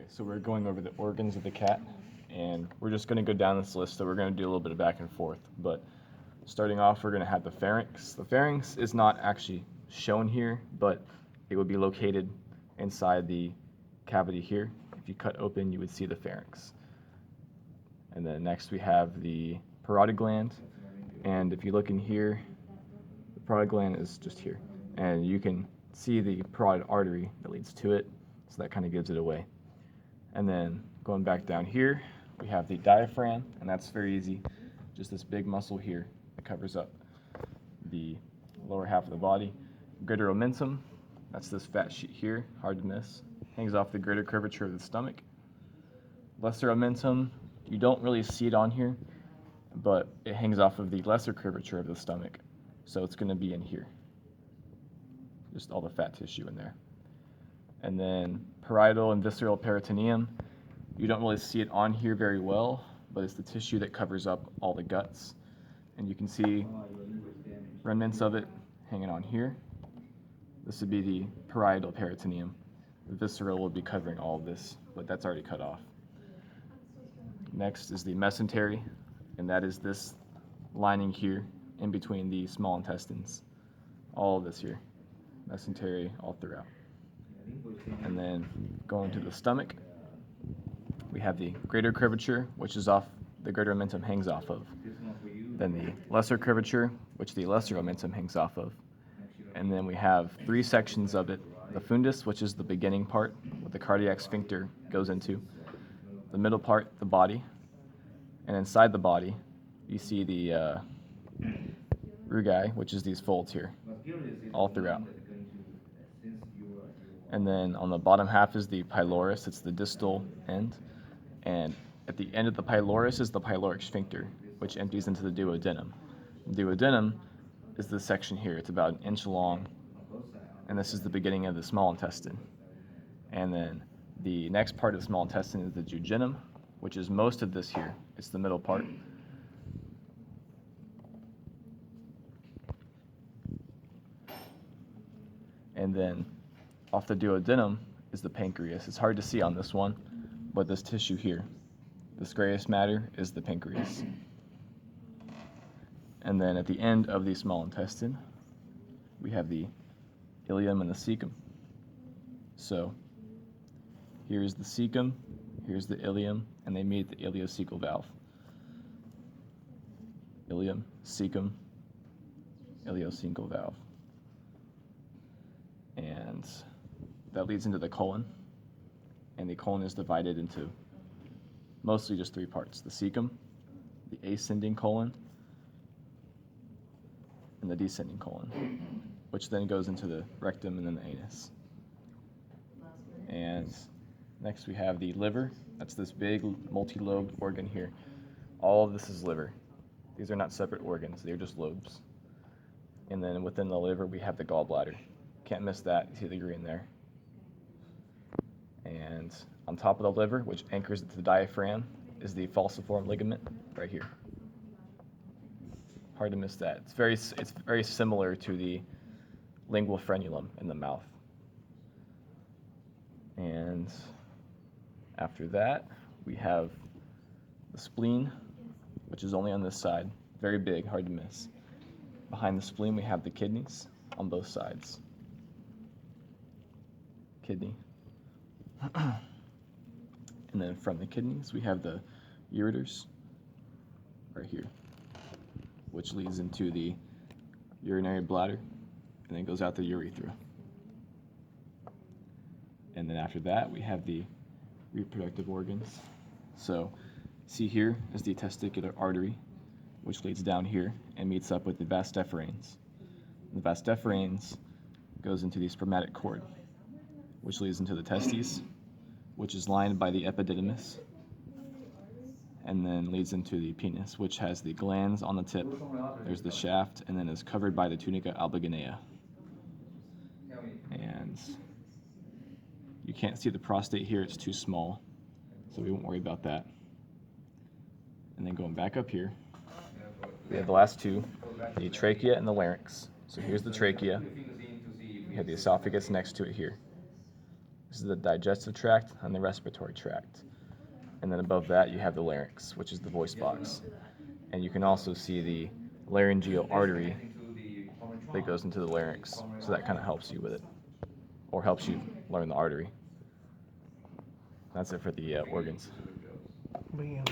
So we're going over the organs of the cat, and we're just going to go down this list. So we're going to do a little bit of back and forth. But starting off, we're going to have the pharynx. The pharynx is not actually shown here, but it would be located inside the cavity here. If you cut open, you would see the pharynx. And then next we have the parotid gland. And if you look in here, the parotid gland is just here. And you can see the parotid artery that leads to it. So that kind of gives it away. And then going back down here, we have the diaphragm, and that's very easy. Just this big muscle here that covers up the lower half of the body. Greater omentum, that's this fat sheet here, hard to miss. Hangs off the greater curvature of the stomach. Lesser omentum, you don't really see it on here, but it hangs off of the lesser curvature of the stomach. So it's going to be in here. Just all the fat tissue in there. And then parietal and visceral peritoneum, you don't really see it on here very well, but it's the tissue that covers up all the guts. And you can see remnants of it hanging on here. This would be the parietal peritoneum. The visceral will be covering all of this, but that's already cut off. Next is the mesentery, and that is this lining here in between the small intestines. All of this here, mesentery all throughout. And then going to the stomach, we have the greater curvature, which is off the greater omentum hangs off of. Then the lesser curvature, which the lesser omentum hangs off of. And then we have three sections of it. The fundus, which is the beginning part, what the cardiac sphincter goes into. The middle part, the body. And inside the body, you see the rugae, which is these folds here, all throughout. And then on the bottom half is the pylorus, it's the distal end. And at the end of the pylorus is the pyloric sphincter, which empties into the duodenum. The duodenum is this section here, it's about 1 inch long, and this is the beginning of the small intestine. And then the next part of the small intestine is the jejunum, which is most of this here, it's the middle part. And then off the duodenum is the pancreas. It's hard to see on this one, but this tissue here, this grayish matter, is the pancreas. And then at the end of the small intestine, we have the ileum and the cecum. So here's the cecum, here's the ileum, and they meet at the ileocecal valve. Ileum, cecum, ileocecal valve. And that leads into the colon, and the colon is divided into mostly just three parts: the cecum, the ascending colon, and the descending colon, which then goes into the rectum and then the anus. And next we have the liver. That's this big multi-lobed organ here. All of this is liver. These are not separate organs, they're just lobes. And then within the liver we have the gallbladder. Can't miss that, you see the green there. And on top of the liver, which anchors it to the diaphragm, is the falciform ligament right here. Hard to miss that. It's very similar to the lingual frenulum in the mouth. And after that, we have the spleen, which is only on this side. Very big, hard to miss. Behind the spleen, we have the kidneys on both sides. Kidney. And then from the kidneys, we have the ureters right here, which leads into the urinary bladder and then goes out the urethra. And then after that, we have the reproductive organs. So see here is the testicular artery, which leads down here and meets up with the vas deferens. The vas deferens goes into the spermatic cord, which leads into the testes, which is lined by the epididymis, and then leads into the penis, which has the glands on the tip. There's the shaft, and then is covered by the tunica albuginea. And you can't see the prostate here, it's too small, so we won't worry about that. And then going back up here, we have the last two, the trachea and the larynx. So here's the trachea. We have the esophagus next to it here. This is the digestive tract and the respiratory tract. And then above that, you have the larynx, which is the voice box. And you can also see the laryngeal artery that goes into the larynx. So that kind of helps you with it, or helps you learn the artery. That's it for the organs. Bam.